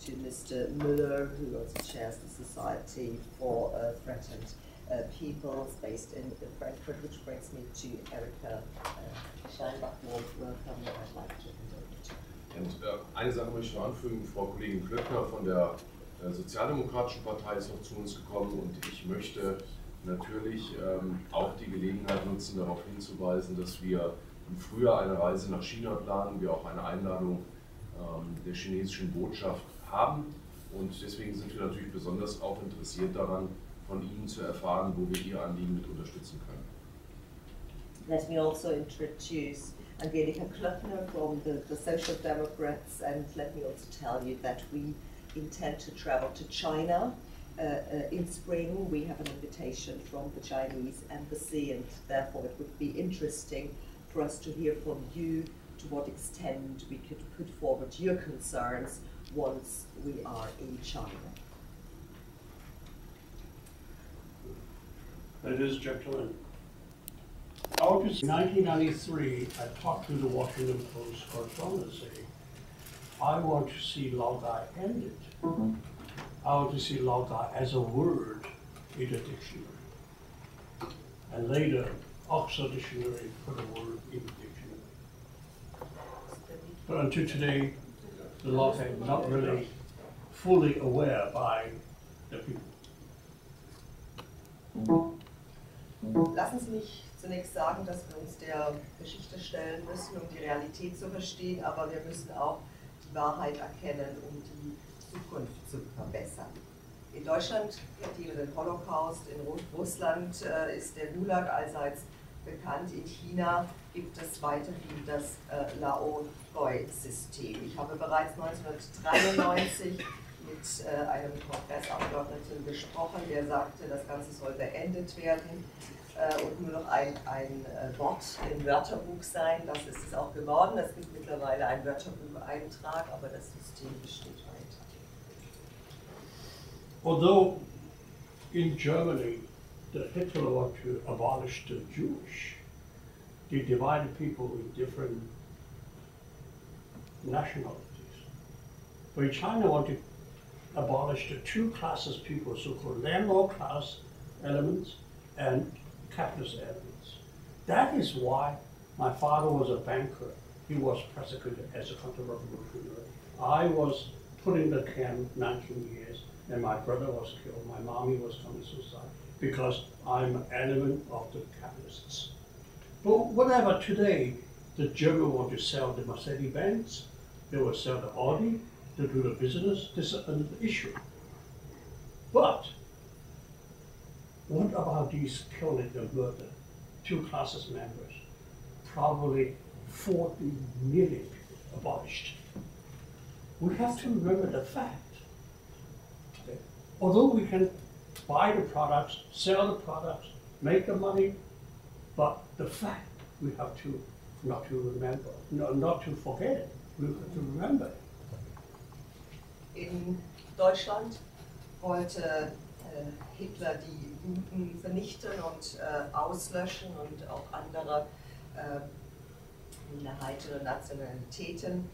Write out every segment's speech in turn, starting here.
to Mr. Müller, who also chairs the Society for Threatened Peoples, based in Frankfurt, which brings me to Erika Steinbach. Welcome, I'd like to hand over to you. Und eine Sache möchte ich noch anfügen, Frau Kollegin Klöckner von der Sozialdemokratischen Partei ist noch zu uns gekommen und ich möchte natürlich auch die Gelegenheit nutzen, darauf hinzuweisen, dass wir im Frühjahr eine Reise nach China planen, wir auch eine Einladung der chinesischen Botschaft haben und deswegen sind wir natürlich besonders auch interessiert daran, von Ihnen zu erfahren, wo wir Ihr Anliegen mit unterstützen können. Let me also introduce Angelika Klöckner from the Social Democrats, and let me also tell you that we intend to travel to China in spring. We have an invitation from the Chinese embassy, and therefore it would be interesting for us to hear from you to what extent we could put forward your concerns once we are in China. Ladies and gentlemen, August 1993, I talked to the Washington Post correspondent saying, I want to see Laogai ended. I want to see Laogai as a word in the dictionary. And later, Oxford Dictionary put a word in the dictionary. But until today, the Laogai is not really fully aware by the people. Lassen Sie mich zunächst sagen, dass wir uns der Geschichte stellen müssen, um die Realität zu verstehen, aber wir müssen auch die Wahrheit erkennen, um die Zukunft zu verbessern. In Deutschland kennt jeder den Holocaust, in Russland ist der Gulag allseits bekannt, in China gibt es weiterhin das Laogai-System. Ich habe bereits 1993 mit einem Kongressabgeordneten gesprochen, der sagte, das Ganze soll beendet werden und nur noch ein Wort im Wörterbuch sein. Das ist es auch geworden. Es gibt mittlerweile einen Wörterbucheintrag, aber das System besteht weiter. Although in Germany, the Hitler wanted to abolish the Jewish, they divided people in different nationalities. But in China wanted to abolish the two classes of people, so-called landlord class elements and capitalist elements. That is why my father was a banker. He was prosecuted as a counter-revolutionary. I was put in the camp 19 years, and my brother was killed. My mommy was committed suicide because I'm an element of the capitalists. But whatever, today, the Germans want to sell the Mercedes-Benz, they will sell the Audi, they do the business. This is another issue. But what about these killing and murder, two classes members? Probably 40 million abolished. We have to remember the fact. Okay? Although we can buy the products, sell the products, make the money, but the fact we have to not to remember, not to forget it. We have to remember it. In Deutschland wollte Hitler die Juden vernichten und auslöschen und auch andere Minderheiten und Nationalitäten.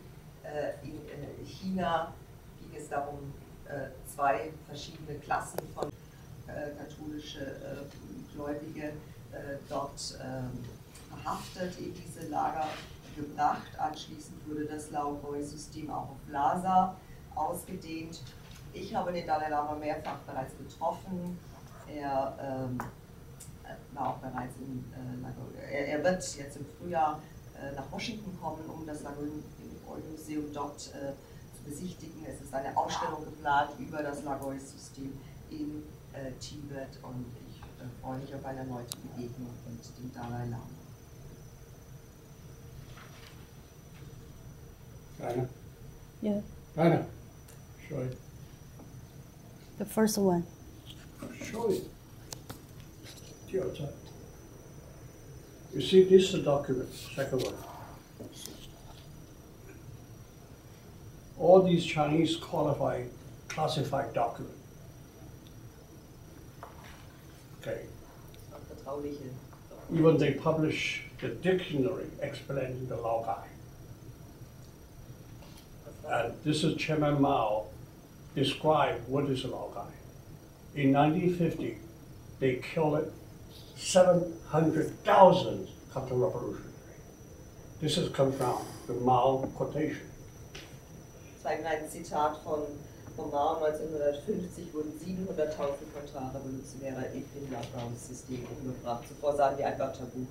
In China ging es darum, zwei verschiedene Klassen von katholische Gläubige dort verhaftet, in diese Lager gebracht. Anschließend wurde das Laogai-System auch auf Lhasa ausgedehnt. Ich habe den Dalai Lama mehrfach bereits getroffen. Er war auch bereits er wird jetzt im Frühjahr nach Washington kommen, um das Laogai-Museum dort zu besichtigen. Es ist eine Ausstellung geplant über das Laogai-System in Tibet und ich freue mich auf eine erneute Begegnung mit dem Dalai Lama. Rainer? Yeah. Rainer, show it. The first one. Show it. The outside. You see, this is the document, second one. All these Chinese classified documents. Okay. Even they publish the dictionary explaining the Laogai. And this is Chairman Mao describe what is a Laogai. In 1950, they killed 700,000 counter-revolutionary. This has come from the Mao quotation. Das war ein Zitat von Mao. 1950 wurden 700.000 Kontrarevolutionäre in den Lockdown-System umgebracht. Zuvor sahen wir ein Wörterbuch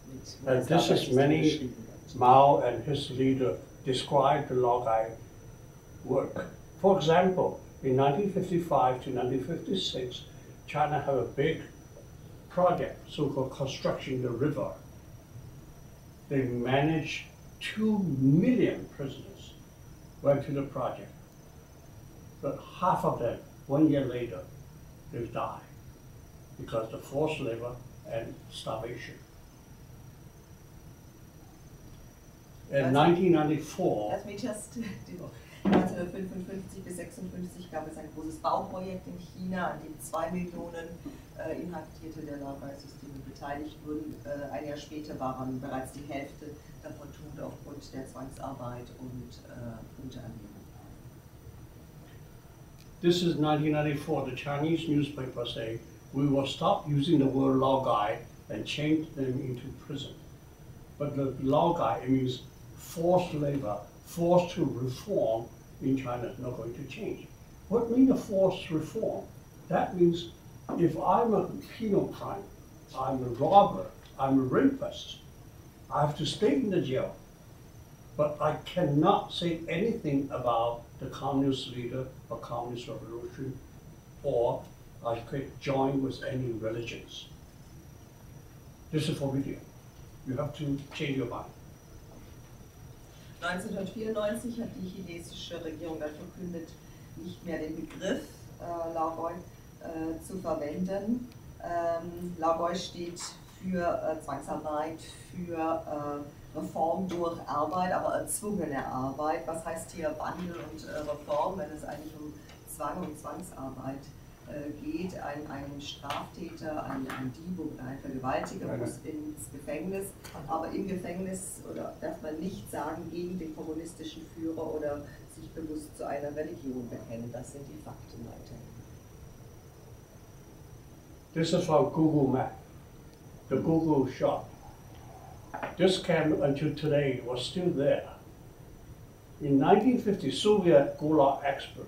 mit And this is many Mao and his leader described the Laogai work. For example, in 1955 to 1956, China had a big project, so-called construction the river. They managed 2 million prisoners went to the project. But half of them, 1 year later, they died because of forced labor and starvation. In 1994, Lass mich just, 1955 bis 56 gab es ein großes Bauprojekt in China, an dem 2 Millionen Inhaftierte der Laogai-Systeme beteiligt wurden. Ein Jahr später waren bereits die Hälfte davon tot aufgrund der Zwangsarbeit und Unterernährung. this is 1994, the Chinese newspaper say, we will stop using the word Laogai and change them into prison. But the Laogai means forced labor, forced to reform in China is not going to change. What means a forced reform? That means if I'm a penal crime, I'm a robber, I'm a rapist, I have to stay in the jail. But I cannot say anything about the communist leader or communist revolution, or I could join with any religions. This is forbidden. You have to change your mind. 1994 hat die chinesische Regierung dann verkündet, nicht mehr den Begriff Laogoi zu verwenden. Laogoi steht für Zwangsarbeit, für Reform durch Arbeit, aber erzwungene Arbeit. Was heißt hier Wandel und Reform, wenn es eigentlich um Zwang und Zwangsarbeit geht? Ein Straftäter, ein Dieb oder ein Vergewaltiger muss ins Gefängnis, aber im Gefängnis darf man nicht sagen, gegen den kommunistischen Führer oder sich bewusst zu einer Religion bekennen. Das sind die Fakten weiterhin. This is from Google Map, the Google shop. This camp until today was still there. In 1950, Soviet Gulag expert,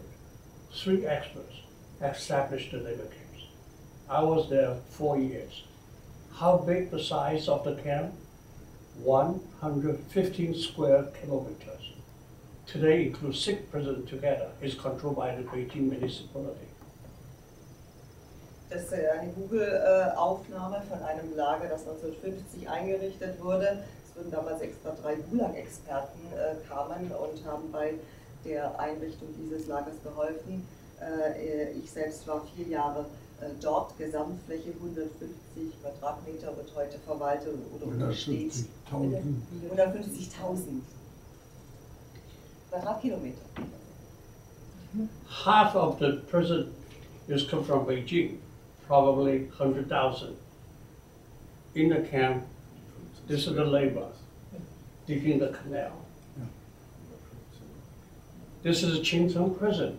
3 experts, established the labor camps. I was there 4 years. How big the size of the camp? 115 square kilometers. Today includes 6 prisons together. It's controlled by the Beijing municipality. Das ist eine Google-Aufnahme von einem Lager, das 1950 eingerichtet wurde. Es wurden damals extra 3 Gulag-Experten kamen und haben bei der Einrichtung dieses Lagers geholfen. Ich selbst war 4 Jahre dort, Gesamtfläche 150 Quadratmeter, wird heute verwaltet oder untersteht 150.000 Quadratkilometer. Half of the prison is come from Beijing, probably 100,000. In the camp, this is the labor, digging the canal. This is a Qincheng prison.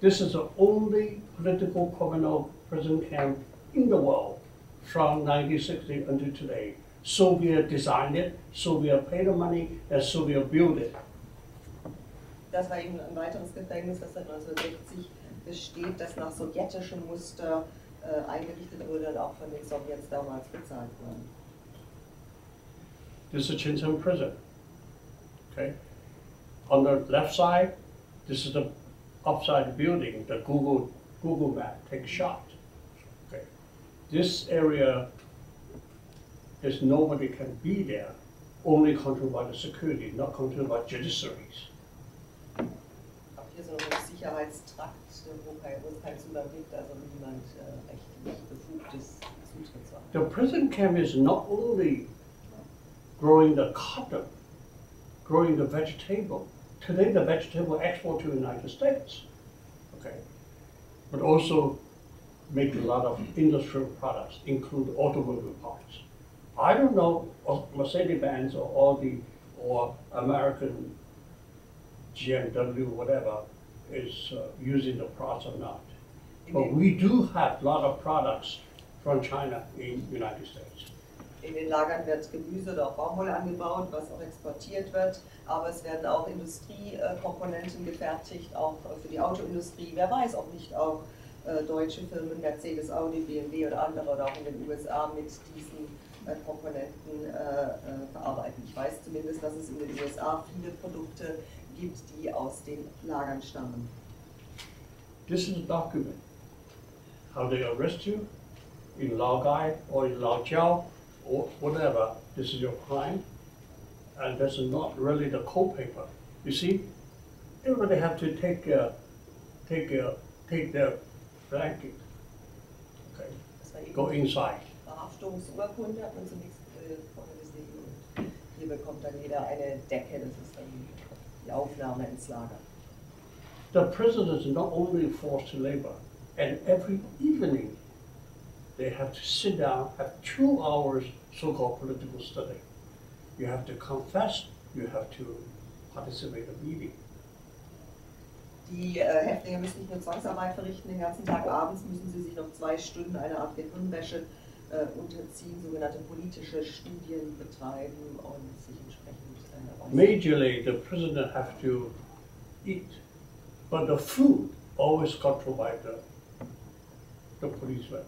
This is the only political criminal prison camp in the world from 1960 until today. Soviet designed it, Soviet paid the money, and Soviet built it. Das war eben ein weiteres Gefängnis, das seit 1960 besteht, das nach sowjetischem Muster eingerichtet wurde und auch von den Sowjets damals bezahlt wurde. This is Qincheng prison. Okay. On the left side, this is the upside building, the Google map, take a shot. Okay. This area is nobody can be there, only controlled by the security, not controlled by judiciaries. Auch hier so ein Sicherheitstrakt, wo es keinen Zugang gibt, also niemand rechtlich befugt ist, Zutritt zu haben. The prison camp is not only growing the cotton, growing the vegetable. Today the vegetable export to the United States, okay, but also make a lot of industrial products, include automobile parts. I don't know Mercedes-Benz or Audi or American GMW, whatever, is using the products or not. In But den, we do have a lot of products from China in the United States. in den Lagern wird Gemüse oder auch Baumwolle angebaut, was auch exportiert wird, aber es werden auch Industriekomponenten gefertigt, auch für die Autoindustrie. Wer weiß, ob nicht auch deutsche Firmen, Mercedes, Audi, BMW oder andere oder auch in den USA mit diesen Komponenten verarbeiten. Ich weiß zumindest, dass es in den USA viele Produkte gibt, die aus den Lagern stammen. This is a document. How they arrest you in Laogai or in Laojiao or whatever. This is your crime. And this is not really the cold paper. You see, everybody have to take their blanket. Okay, Das war eben go inside. die Verhaftungsurkunde, hat man zunächst vorne gesehen. Und hier bekommt dann jeder eine Decke, das ist dann die Aufnahme ins Lager. The prisoners are not only forced to labor, and every evening they have to sit down, have 2 hours so-called political study. You have to confess, you have to participate in a meeting. Die Häftlinge müssen nicht nur Zwangsarbeit verrichten, den ganzen Tag abends müssen sie sich noch 2 Stunden eine Art Gehirnwäsche unterziehen, sogenannte politische Studien betreiben und sich entsprechend äußern. Majorly, the prisoner have to eat, but the food always controlled by the policemen.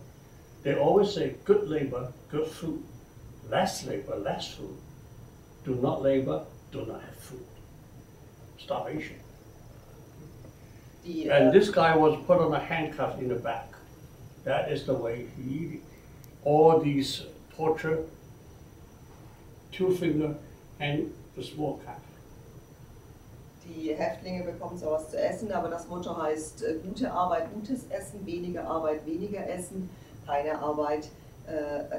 They always say, good labor, good food. Less labor, less food. Do not labor, do not have food. Starvation. Die, And this guy was put on a handcuff in the back. That is the way he eat it. All these torture, 2 finger and the small cat. Die Häftlinge bekommen so was zu essen, aber das Motto heißt gute Arbeit, gutes Essen, weniger Arbeit, weniger Essen, keine Arbeit,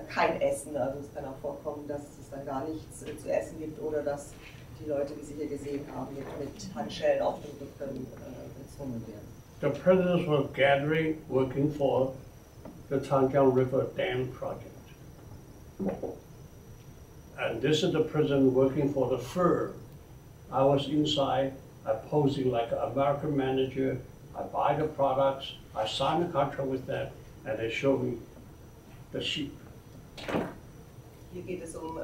kein Essen. Also es kann auch vorkommen, dass es dann gar nichts zu essen gibt oder dass die Leute, wie Sie hier gesehen haben, mit Handschellen auf den Rücken gezwungen werden. The prisoners were gathering, working for the Changjiang River Dam project. And this is the prison working for the firm. I was inside, I posing like an American manager, I buy the products, I sign a contract with them, and they show me the sheep. Hier geht es um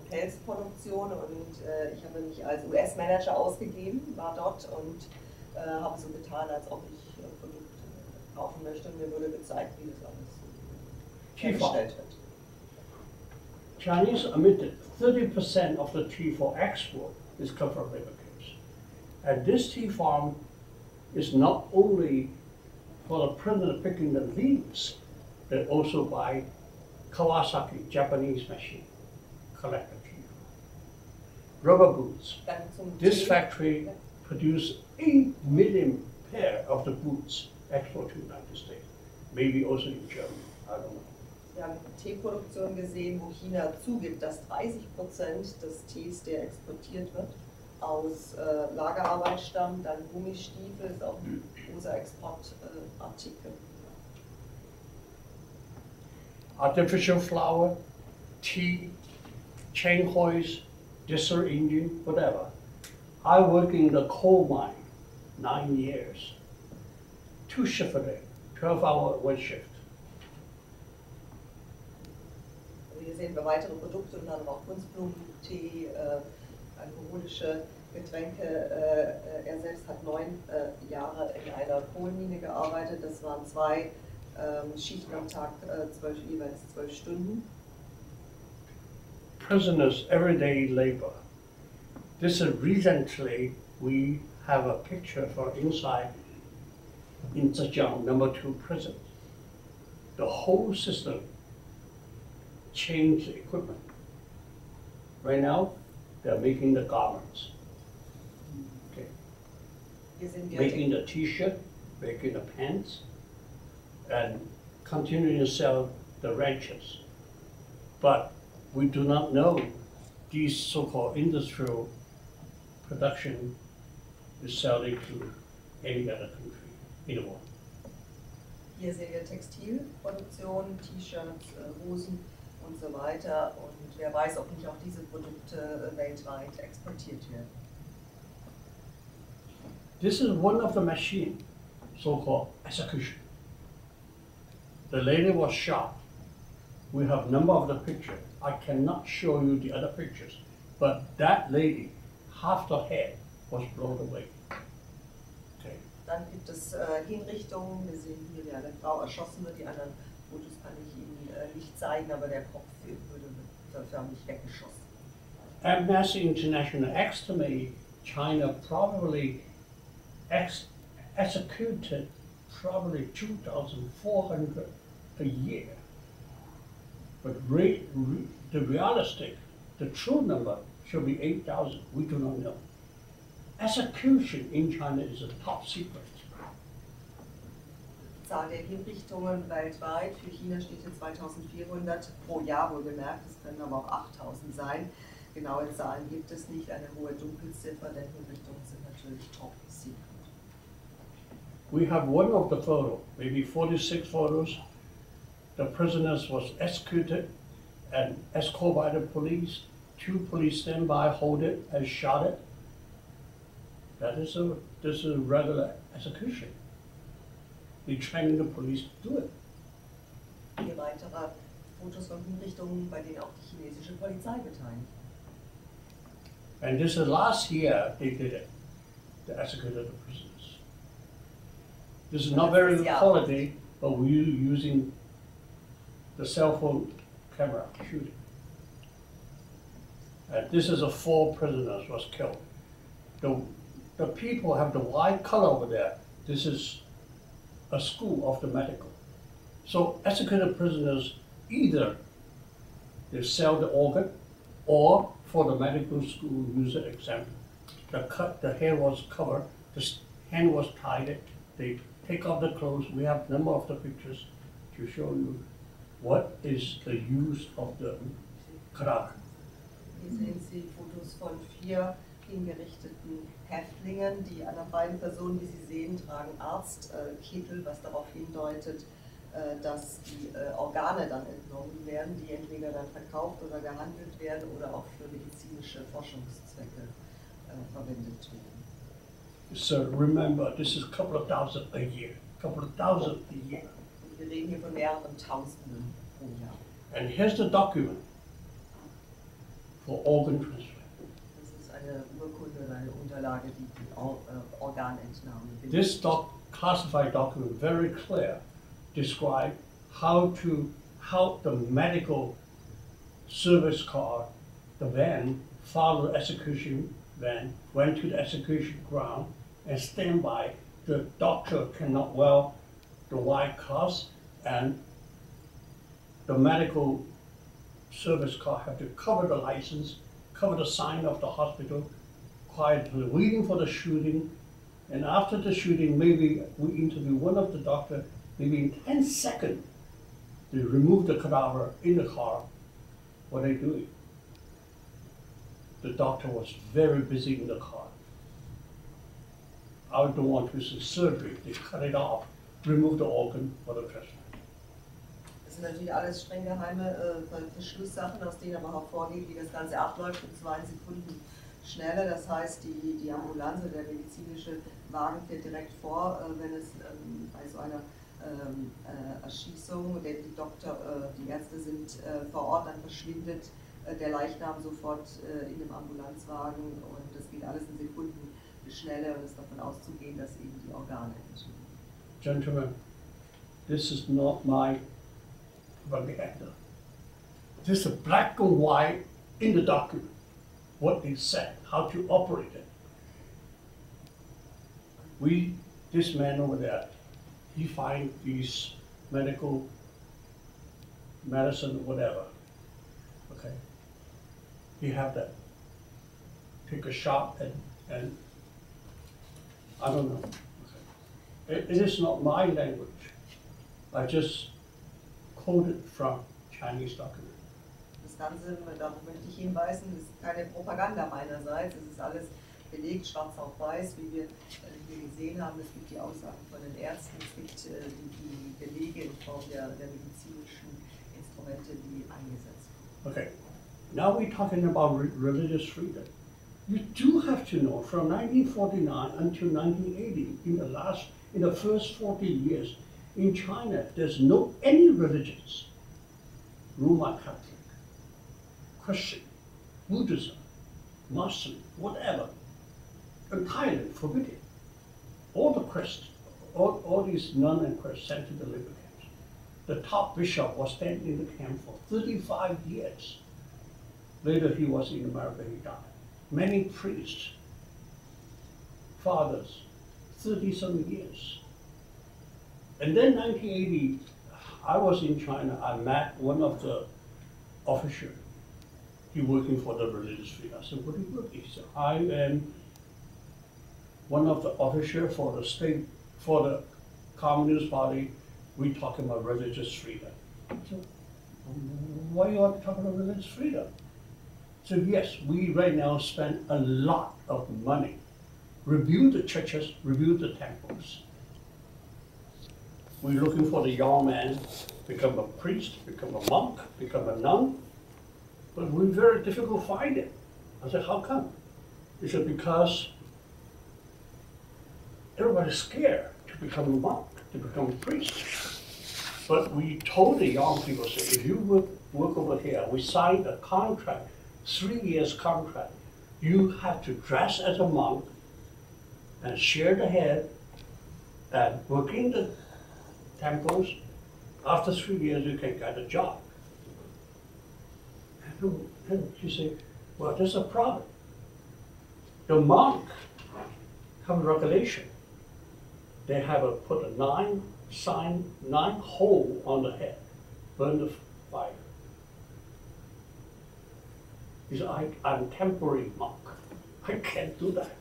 Pelzproduktion und ich habe mich als US-Manager ausgegeben, war dort und habe so getan, als ob ich Produkte kaufen möchte und mir wurde gezeigt, wie das alles hergestellt wird. Chinese admitted 30% of the tea for export is come from labor camps. And this tea farm is not only for the prisoner picking the leaves, they also buy Kawasaki, Japanese machine, collect the tea. Rubber boots. Dann zum This Tee. factory produced 8 million pair of the boots export to the United States, maybe also in Germany, I don't know. Wir haben Teeproduktion gesehen, wo China zugibt, dass 30% des Tees, der exportiert wird, aus Lagerarbeit stammt. Dann Gummistiefel ist auch ein großer Exportartikel. Artificial flower, tea, chain hoist, diesel engine, whatever. I work in the coal mine 9 years. 2 shifts a day, 12-hour one shift. Hier sehen wir weitere Produkte, unter anderem auch Kunstblumentee, alkoholische Getränke. Er selbst hat 9 Jahre in einer Kohlenmine gearbeitet. Das waren 2 Schichten am Tag, jeweils 12 Stunden. Prisoners, everyday labor. This is recently, we have a picture from inside in Zhejiang, #2 prison. The whole system changed the equipment. Right now, they're making the garments. Okay. Hier sehen wir Making the t-shirt, making the pants, and continuing to sell the ranches. But we do not know these so-called industrial production is selling to any other country anymore. Hier sehen wir Textilproduktion, T-Shirts, Hosen und so weiter. Und wer weiß, ob nicht auch diese Produkte weltweit exportiert werden. This is one of the machine, so-called execution. The lady was shot. We have number of the picture. I cannot show you the other pictures, but that lady, half the head was blown away. Okay. Dann gibt es Hinrichtungen. Wir sehen hier, wie eine Frau erschossen wird. Die anderen Fotos kann ich Ihnen nicht zeigen, aber der Kopf wurde förmlich weggeschossen. Amnesty International estimate China probably executed probably 2,400 a year. But the true number should be 8,000. We do not know. Execution in China is a top secret. Die Zahl der Hinrichtungen weltweit für China steht hier 2.400 pro Jahr wohlgemerkt. Es können aber auch 8.000 sein. Genaue Zahlen gibt es nicht. Eine hohe Dunkelziffer, denn Hinrichtungen sind natürlich top secret. We have one of the photos, maybe 46 photos. The prisoners was executed and escorted by the police. 2 police stand by, hold it, and shot it. This is a regular execution. They training the police to do it. Hier weitere Fotos von Hinrichtungen, bei denen auch die chinesische Polizei beteiligt. And this is last year they did it. They executed the prisoners. This is not very good quality, but we're using the cell phone camera shooting. And this is 4 prisoners was killed. The people have the white color over there. This is a school of the medical. So executed prisoners, either they sell the organ or for the medical school use an example. The hair was covered, the hand was tied, they take off the clothes. We have a number of the pictures to show you what is the use of the cadaver. Hier sehen Sie Fotos von 4 hingerichteten Häftlingen. Die anderen beiden Personen, die Sie sehen, tragen Arztkittel, was darauf hindeutet, dass die Organe dann entnommen werden, die entweder dann verkauft oder gehandelt werden oder auch für medizinische Forschungszwecke verwendet werden. So remember, this is a couple of thousand a year. Couple of thousand a year. Wir reden hier von mehreren Tausenden pro Jahr. And here's the document for organ transplant. Das ist eine Urkunde oder eine Unterlage, die Organentnahme bildet. This classified document very clear describe how the medical service car, the van, followed the execution van, went to the execution ground and stand by. The doctor cannot wear the white cloth, and the medical service car have to cover the license, cover the sign of the hospital, quietly waiting for the shooting. And after the shooting, maybe we interview one of the doctor, maybe in 10 seconds, they remove the cadaver in the car. What are they doing? The doctor was very busy in the car. I don't want to see surgery. They cut it off, remove the organ for the transplant. Das sind natürlich alles streng geheime Verschlusssachen, aus denen aber hervorgeht, wie das Ganze abläuft, in 2 Sekunden schneller. Das heißt, die Ambulanz oder der medizinische Wagen fährt direkt vor, wenn es bei so einer Erschießung, denn die Ärzte sind vor Ort, dann verschwindet der Leichnam sofort in dem Ambulanzwagen und das geht alles in Sekunden schneller und es ist davon auszugehen, dass eben die Organe entstehen. Gentlemen, this is not my propaganda. This is black and white in the document, what they said, how to operate it. This man over there, he find these medical medicine, whatever, okay? He have that, take a shot and I don't know. Okay. It is not my language. I just quoted from Chinese document. Das Ganze, darauf möchte ich hinweisen, ist keine Propaganda meinerseits, es ist alles belegt, schwarz auf weiß, wie wir hier gesehen haben. Es gibt die Aussagen von den Ärzten, es gibt die Belege in Form der medizinischen Instrumente, die eingesetzt wurden. Okay, now we're talking about religious freedom. You do have to know from 1949 until 1980, in the first 40 years, in China, there's no any religions, Roman Catholic, Christian, Buddhism, Muslim, whatever, in Thailand, forbidden. All the Christians, all these nuns and Christians sent to the labor camps. The top bishop was staying in the camp for 35 years. Later he was in America, he died. Many priests, fathers, 30-some years. And then 1980, I was in China, I met one of the officers. He working for the religious freedom. I said, what do you work? He said, I am one of the officers for the state, for the Communist Party. We talk about religious freedom. I said, why you want to talk about religious freedom? So yes, we right now spend a lot of money, rebuild the churches, rebuild the temples. We're looking for the young man, become a priest, become a monk, become a nun, but we're very difficult to find it. I said, how come? He said, because everybody's scared to become a monk, to become a priest. But we told the young people, say, if you work over here, we signed a contract, 3 years contract. You have to dress as a monk and share the head and work in the temples. After 3 years, you can get a job. And you say, well, there's a problem. The monk have a regulation. They have put a 9 hole on the head, burn the fire. He said, I'm temporary monk. I can't do that.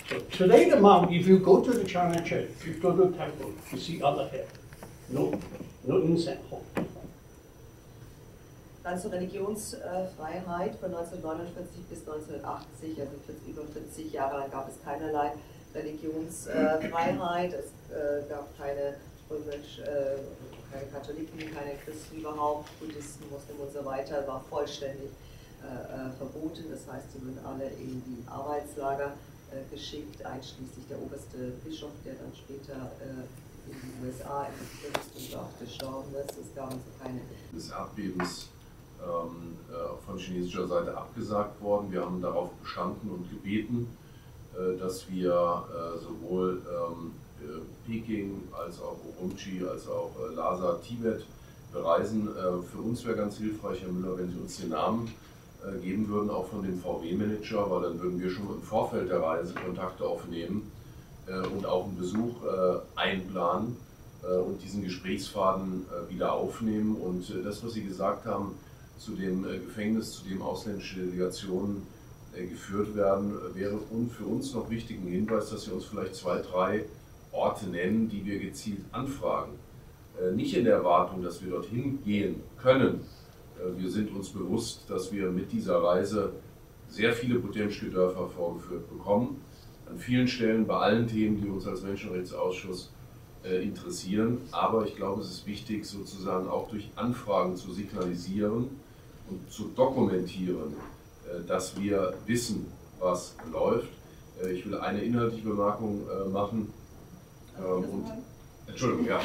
So today the monk, if you go to the China church, if you go to the temple, you see other head. No incense hole. Dann zur Religionsfreiheit von 1949 bis 1980, also über 40 Jahre lang gab es keinerlei Religionsfreiheit. Es gab keine keine Katholiken, keine Christen überhaupt, Buddhisten, Muslimen und so weiter, war vollständig verboten. Das heißt, sie wurden alle in die Arbeitslager geschickt, einschließlich der oberste Bischof, der dann später in die USA emigriert und auch gestorben ist. Es gab also keine. Des Erdbebens von chinesischer Seite abgesagt worden. Wir haben darauf bestanden und gebeten, dass wir sowohl Peking als auch Urumqi als auch Lhasa, Tibet bereisen. Für uns wäre ganz hilfreich, Herr Müller, wenn Sie uns den Namen geben würden, auch von dem VW-Manager, weil dann würden wir schon im Vorfeld der Reise Kontakte aufnehmen und auch einen Besuch einplanen und diesen Gesprächsfaden wieder aufnehmen. Und das, was Sie gesagt haben zu dem Gefängnis, zu dem ausländische Delegationen geführt werden, wäre für uns noch wichtig ein Hinweis, dass Sie uns vielleicht 2, 3 Orte nennen, die wir gezielt anfragen. Nicht in der Erwartung, dass wir dorthin gehen können. Wir sind uns bewusst, dass wir mit dieser Reise sehr viele Potemsche Dörfer vorgeführt bekommen. An vielen Stellen bei allen Themen, die uns als Menschenrechtsausschuss interessieren. Aber ich glaube, es ist wichtig, sozusagen auch durch Anfragen zu signalisieren und zu dokumentieren, dass wir wissen, was läuft. Ich will eine inhaltliche Bemerkung machen. Entschuldigung, ja.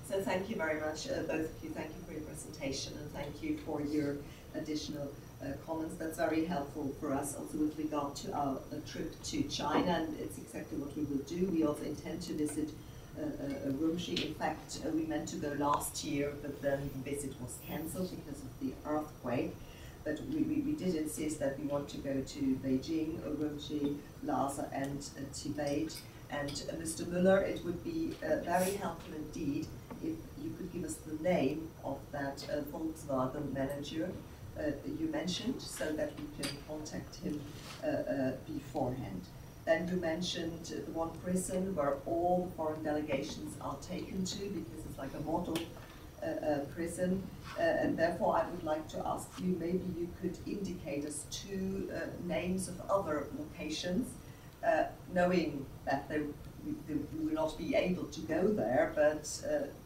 So thank you very much, both of you. Thank you for your presentation and thank you for your additional comments. That's very helpful for us also with regard to our trip to China, and it's exactly what we will do. We also intend to visit Urumqi. In fact, we meant to go last year, but then the visit was cancelled because of the earthquake. But we did insist that we want to go to Beijing, Urumqi, Lhasa and Tibet. And Mr. Müller, it would be very helpful indeed if you could give us the name of that Volkswagen manager you mentioned, so that we can contact him beforehand. Then you mentioned the one prison where all foreign delegations are taken to, because it's like a model prison, and therefore I would like to ask you, maybe you could indicate us 2 names of other locations, knowing that we will not be able to go there, but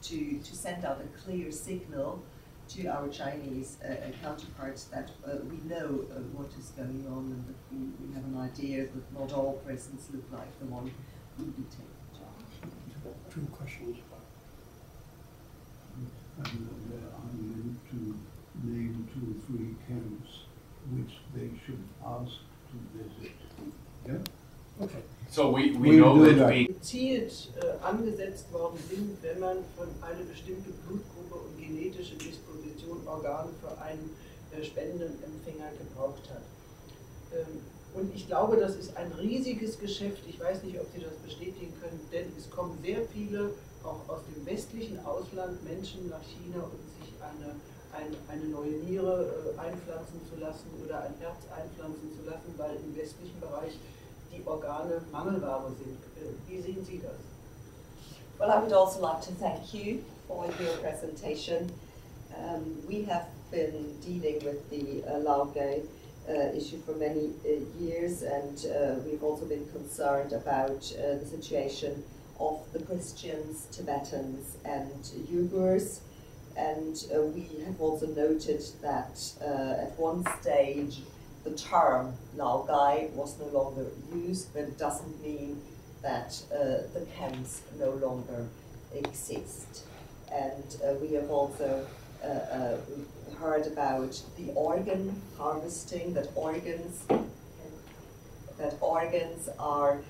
to send out a clear signal to our Chinese counterparts that we know what is going on and that we have an idea that not all prisons look like the one we will be taking to. Two questions. And I'm going to name 2 or 3 camps which they should ask to visit. Yeah? Okay. So we We know do that that. we gezielt angesetzt worden sind, wenn man von einer bestimmten Blutgruppe und genetische Disposition Organe für einen spendenden Empfänger gebraucht hat. Und ich glaube, das ist ein riesiges Geschäft. Ich weiß nicht, ob Sie das bestätigen können, denn es kommen sehr viele, auch aus dem westlichen Ausland, Menschen nach China, um sich eine neue Niere einpflanzen zu lassen oder ein Herz einpflanzen zu lassen, weil im westlichen Bereich die Organe Mangelware sind. Wie sehen Sie das? Well, I would also like to thank you for your presentation. We have been dealing with the Laogai issue for many years, and we've also been concerned about the situation of the Christians, Tibetans and Uyghurs. And we have also noted that at one stage the term Laogai was no longer used, but it doesn't mean that the camps no longer exist. And we have also heard about the organ harvesting, that organs are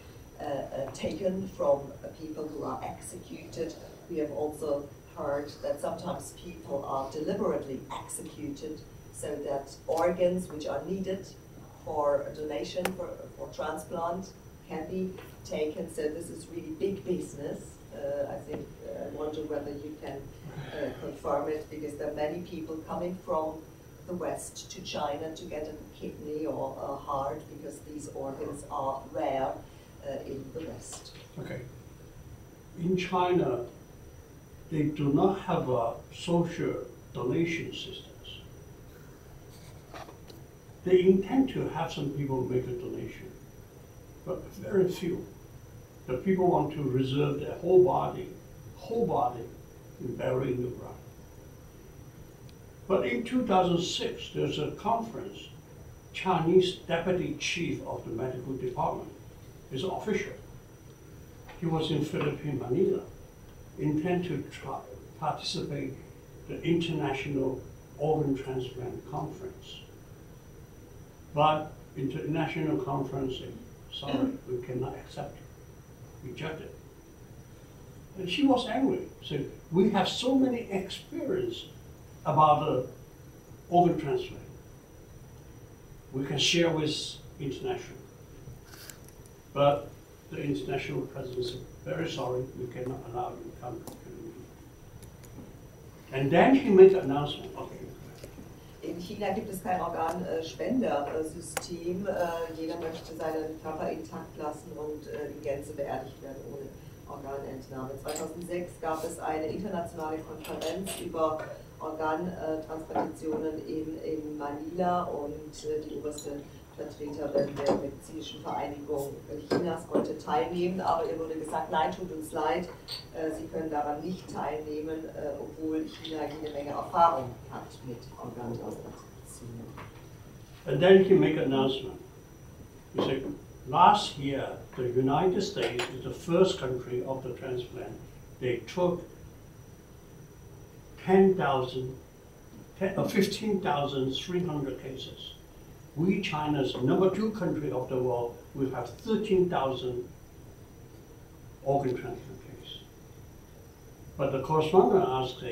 taken from people who are executed. We have also heard that sometimes people are deliberately executed so that organs which are needed for a donation, for transplant, can be taken. So this is really big business. I think, I wonder whether you can confirm it, because there are many people coming from the West to China to get a kidney or a heart, because these organs are rare in the West. Okay. In China, they do not have a social donation systems. They intend to have some people make a donation, but very few. The people want to reserve their whole body and bury in the ground. But in 2006, there's a conference. Chinese deputy chief of the medical department is an official. He was in Philippines, Manila, intend to participate in the International Organ Transplant Conference. But international conference said, sorry, we cannot accept it, reject it. And she was angry, said, we have so many experience about the organ transplant. We can share with international. But the international president said, very sorry, we cannot allow you to come to the meeting. And then he made an announcement, okay. In China gibt es kein Organspendersystem. Jeder möchte seinen Körper intakt lassen und in Gänze beerdigt werden ohne Organentnahme. 2006 gab es eine internationale Konferenz über Organtransplantationen in Manila, und die oberste Vertreterin der medizinischen Vereinigung Chinas wollte teilnehmen, aber ihr wurde gesagt, nein, tut uns leid, Sie können daran nicht teilnehmen, obwohl China jede Menge Erfahrung hat mit Organtransplantationen. And then he made an announcement. He said, last year, the United States is the first country of the transplant. They took 15,300 cases. We, China's #2 country of the world, we have 13,000 organ transplant cases. But the correspondent asked,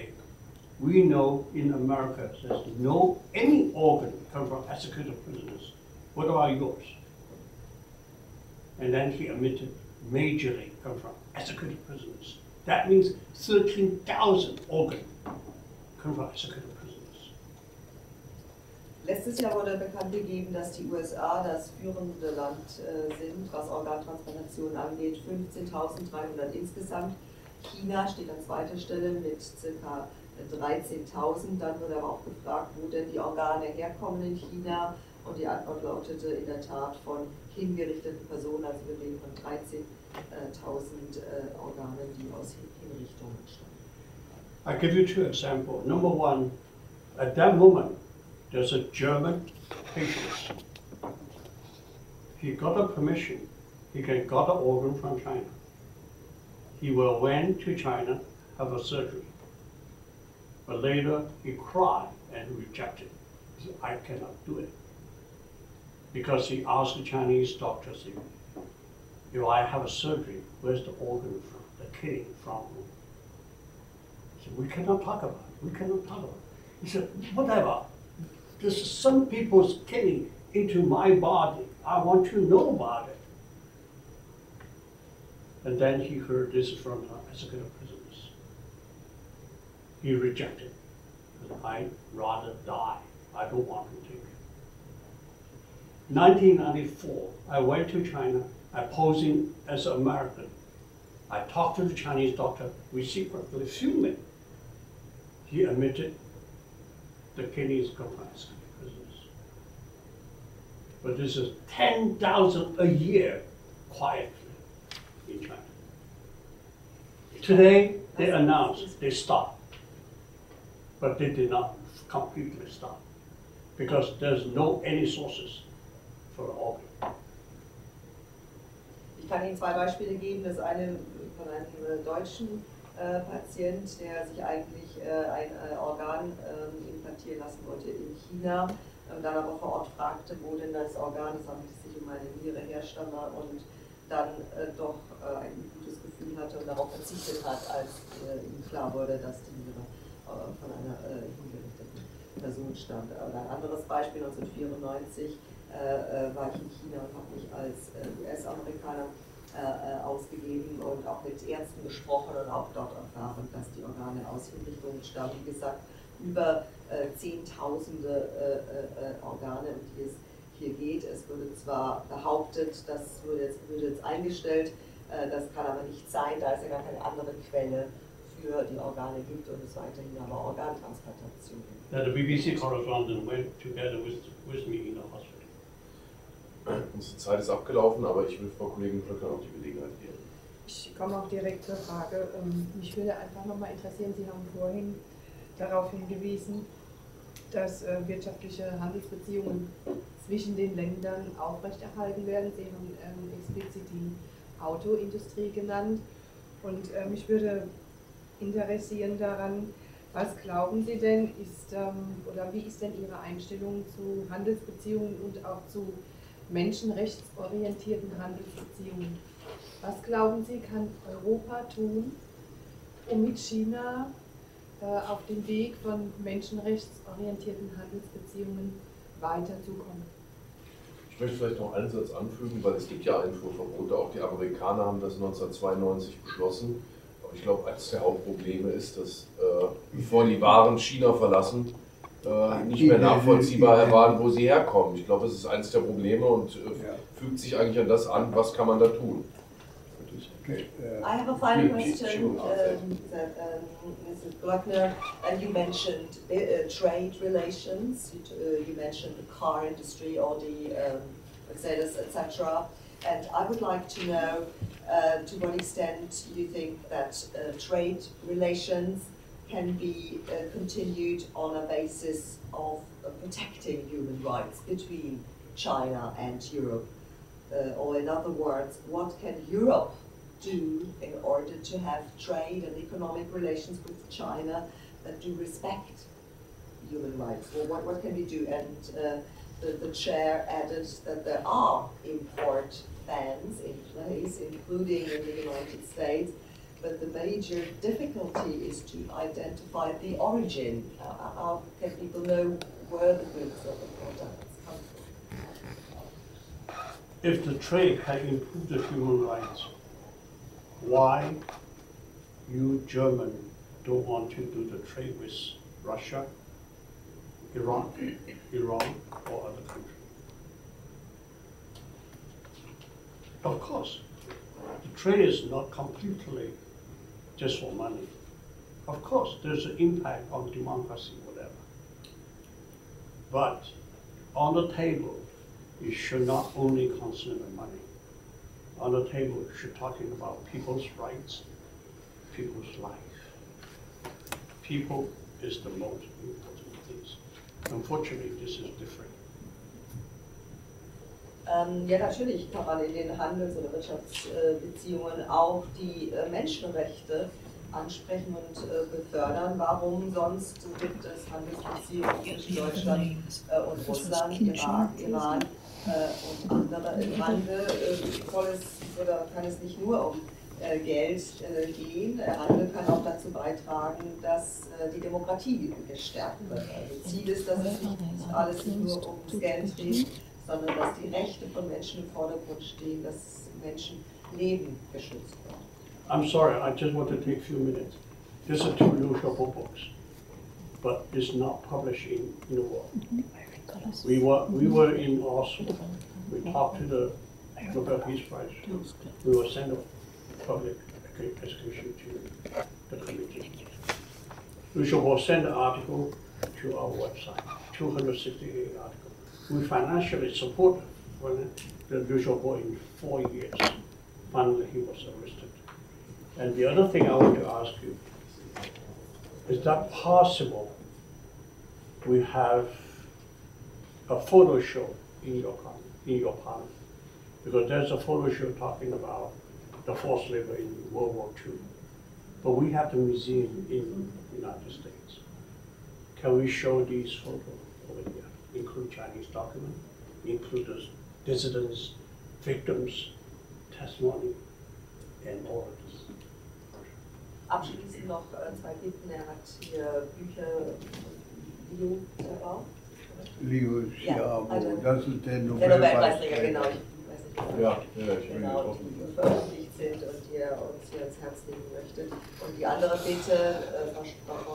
we know in America there's no any organ come from executed prisoners. What about yours? And then he admitted majorly come from executed prisoners. That means 13,000 organs come from executed prisoners. Letztes Jahr wurde bekannt gegeben, dass die USA das führende Land sind, was Organtransplantationen angeht. 15.300 insgesamt. China steht an zweiter Stelle mit ca. 13.000. Dann wurde aber auch gefragt, wo denn die Organe herkommen in China. Und die Antwort lautete in der Tat von hingerichteten Personen, also wir reden von 13.000 Organen, die aus Hinrichtungen stammen. I give you 2 examples. Number one, At that moment, there's a German patient. He got a permission. He got an organ from China. He went to China, have a surgery. But later, he cried and rejected. He said, I cannot do it. Because he asked the Chinese doctors, if I have a surgery, where's the organ from, the kidney from? He said, we cannot talk about it. We cannot talk about it. He said, whatever. There's some people's kidney into my body. I want to know about it. And then he heard this from executive prisoners. He rejected. I'd rather die. I don't want to take it. 1994, I went to China. I posing as an American. I talked to the Chinese doctor. We secretly filmed it. He admitted the kidneys come from executive prisoners. But this is 10,000 a year quietly in China. Today, they announced they stopped. But they did not completely stop because there's no any sources for organ. Ich kann Ihnen zwei Beispiele geben. Das eine von einem deutschen Patient, der sich eigentlich ein Organ implantieren lassen wollte in China, dann aber vor Ort fragte, wo denn das Organ, es handelt sich um eine Niere, herstamme und dann doch ein gutes Gefühl hatte und darauf verzichtet hat, als ihm klar wurde, dass die Niere von einer hingerichteten Person stammt. Oder ein anderes Beispiel, 1994 war ich in China und habe mich als US-Amerikaner ausgegeben und auch mit Ärzten gesprochen und auch dort erfahren, dass die Organe aus Hinrichtungen stammen. Wie gesagt, über Zehntausende Organe, um die es hier geht. Es wurde zwar behauptet, das würde jetzt eingestellt, das kann aber nicht sein, da es ja gar keine andere Quelle für die Organe gibt und es weiterhin aber Organtransplantation gibt. The BBC correspondent went together with me in the hospital. Unsere Zeit ist abgelaufen, aber ich will Frau Kollegin Klöckner noch die Gelegenheit geben. Ich komme auch direkt zur Frage. Mich würde einfach nochmal interessieren, Sie haben vorhin darauf hingewiesen, dass wirtschaftliche Handelsbeziehungen zwischen den Ländern aufrechterhalten werden. Sie haben explizit die Autoindustrie genannt. Und mich würde interessieren daran, was glauben Sie denn, oder wie ist denn Ihre Einstellung zu Handelsbeziehungen und auch zu menschenrechtsorientierten Handelsbeziehungen? Was glauben Sie, kann Europa tun, um mit China auf dem Weg von menschenrechtsorientierten Handelsbeziehungen weiterzukommen? Ich möchte vielleicht noch einen Satz anfügen, weil es gibt ja Einfuhrverbote, auch die Amerikaner haben das 1992 beschlossen. Aber ich glaube, eines der Hauptprobleme ist, dass bevor die Waren China verlassen, nicht mehr nachvollziehbar waren, wo sie herkommen. Ich glaube, es ist eines der Probleme und fügt sich eigentlich an das an, was kann man da tun. I have a final question, Mrs. Glockner. You mentioned trade relations. You mentioned the car industry or the Mercedes, etc. And I would like to know to what extent you think that trade relations can be continued on a basis of protecting human rights between China and Europe. Or in other words, what can Europe do in order to have trade and economic relations with China that do respect human rights? Well, what can we do? And the chair added that there are import bans in place, including in the United States, but the major difficulty is to identify the origin. How can people know where the goods or the products come from? If the trade had improved the human rights, why you German don't want to do the trade with Russia, Iran, or other countries? Of course, the trade is not completely just for money. Of course, there's an impact on democracy, whatever. But on the table, you should not only consider money. On the table, you should talking about people's rights, people's life. People is the most important. things. Unfortunately, this is different. Ja, natürlich kann man in den Handels- oder Wirtschaftsbeziehungen auch die Menschenrechte ansprechen und befördern. Warum sonst gibt es Handelsbeziehungen zwischen Deutschland und Russland, Irak, Iran und andere Lande? Kann es nicht nur um Geld gehen. Handel kann auch dazu beitragen, dass die Demokratie gestärkt wird. Also Ziel ist, dass es nicht alles nur ums Geld geht, sondern dass die Rechte von Menschen im Vordergrund stehen, dass Menschenleben geschützt wird. I'm sorry, I just want to take a few minutes. This is two Liu Xiaobo books, but it's not published in the world. We were in Oslo. We talked to the Nobel Peace Prize. We were sent a public execution to the committee. Liu Xiaobo sent an article to our website, 268 articles. We financially support the Liu Xiaobo in 4 years. Finally, he was arrested. And the other thing I want to ask you, is that possible we have a photo show in your parliament? Because there's a photo show talking about the forced labor in World War II. But we have the museum in the United States. Can we show these photos over here? Include Chinese documents, include the dissidents, victims, testimony, and all of this. Abschließend noch zwei Bitten. Er hat hier Bücher Liu Xiaobo. Liu Xiaobo, also das ist der Nobelpreisträger, genau. Ich weiß nicht, Ja, ich bin genau, die veröffentlicht sind und die er uns hier ans Herz legen möchte. Und die andere Bitte, Frau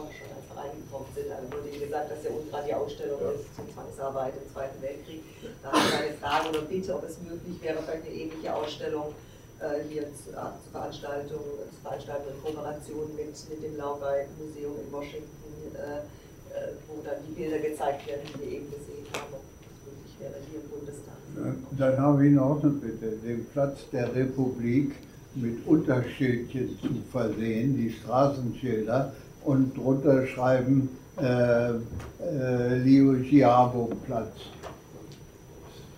schon einfach reingekommen sind, also wurde Ihnen gesagt, dass ja unten dran die Ausstellung ist zur Zwangsarbeit im Zweiten Weltkrieg. Da habe ich eine Frage oder Bitte, ob es möglich wäre, vielleicht eine ähnliche Ausstellung hier zu veranstalten in Kooperation mit dem Laubei-Museum in Washington, wo dann die Bilder gezeigt werden, die wir eben gesehen haben, ob es möglich wäre hier im Bundestag. Dann habe ich noch eine Bitte, den Platz der Republik mit Unterschildchen zu versehen, die Straßenschilder, und drunter schreiben Liu Xiaobo Platz.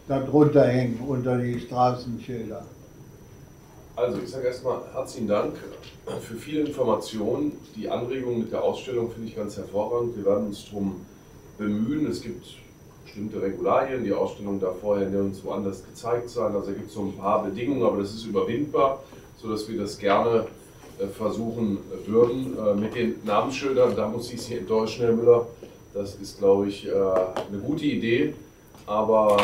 Darunter hängen unter die Straßenschilder. Also ich sage erstmal herzlichen Dank für viele Informationen. Die Anregung mit der Ausstellung finde ich ganz hervorragend. Wir werden uns darum bemühen. Es gibt bestimmte Regularien. Die Ausstellung darf vorher nirgendwo anders gezeigt sein. Also da gibt es so ein paar Bedingungen, aber das ist überwindbar, sodass wir das gerne versuchen würden. Mit den Namensschildern, da muss ich Sie enttäuschen, Herr Müller. Das ist, glaube ich, eine gute Idee. Aber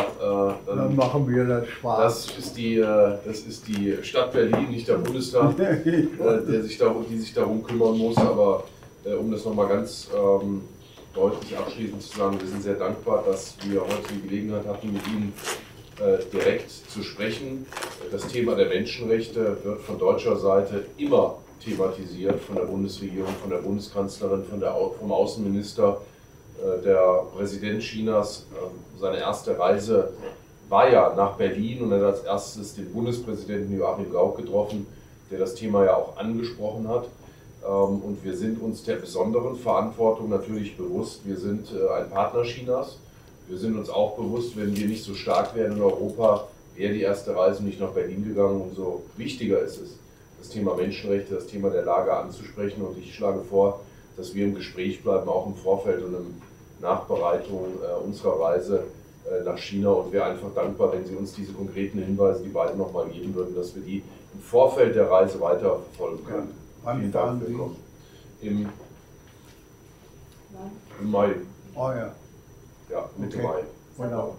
dann machen wir das schwarz. Das ist die Stadt Berlin, nicht der Bundestag, die sich darum kümmern muss. Aber um das nochmal ganz deutlich abschließend zu sagen, wir sind sehr dankbar, dass wir heute die Gelegenheit hatten, mit Ihnen direkt zu sprechen. Das Thema der Menschenrechte wird von deutscher Seite immer thematisiert, von der Bundesregierung, von der Bundeskanzlerin, vom Außenminister. Der Präsident Chinas, seine erste Reise war ja nach Berlin und er hat als erstes den Bundespräsidenten Joachim Gauck getroffen, der das Thema ja auch angesprochen hat. Und wir sind uns der besonderen Verantwortung natürlich bewusst. Wir sind ein Partner Chinas. Wir sind uns auch bewusst, wenn wir nicht so stark wären in Europa, wäre die erste Reise nicht nach Berlin gegangen. Umso wichtiger ist es, das Thema Menschenrechte, das Thema der Lage anzusprechen. Und ich schlage vor, dass wir im Gespräch bleiben, auch im Vorfeld und in Nachbereitung unserer Reise nach China, und wäre einfach dankbar, wenn Sie uns diese konkreten Hinweise, die beiden nochmal geben würden, dass wir die im Vorfeld der Reise weiter verfolgen können. Ja. Vielen Dank für kommen. Im Mai. Oh ja. Ja, Mitte Mai. Genau.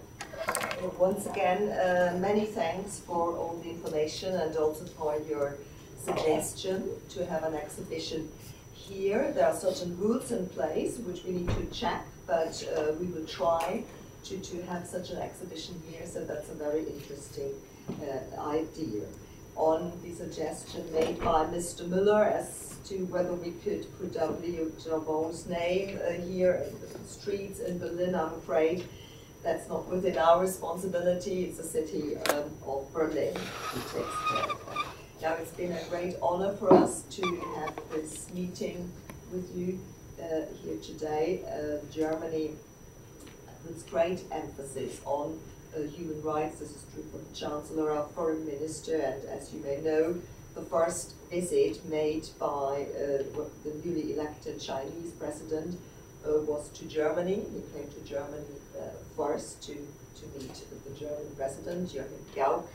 Once again, many thanks for all the information and also for your suggestion to have an exhibition here. There are certain rules in place which we need to check, but we will try to have such an exhibition here, so that's a very interesting idea. On the suggestion made by Mr. Müller as to whether we could put Liu Xiaobo's name here in the streets in Berlin, I'm afraid that's not within our responsibility. It's the city of Berlin who takes care of that. Now, it's been a great honor for us to have this meeting with you, here today, Germany puts great emphasis on human rights. This is true for the Chancellor, our Foreign Minister, and as you may know, the first visit made by the newly elected Chinese president was to Germany. He came to Germany first to meet the German president, Joachim Gauck,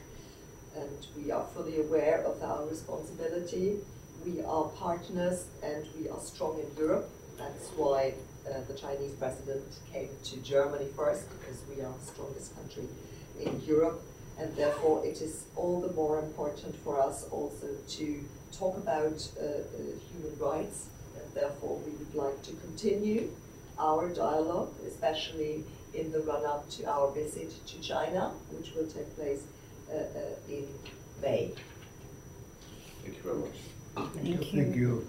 and we are fully aware of our responsibility. We are partners and we are strong in Europe. That's why the Chinese president came to Germany first, because we are the strongest country in Europe. And therefore it is all the more important for us also to talk about human rights. And therefore we would like to continue our dialogue, especially in the run-up to our visit to China, which will take place in May. Thank you very much. Thank you. Thank you.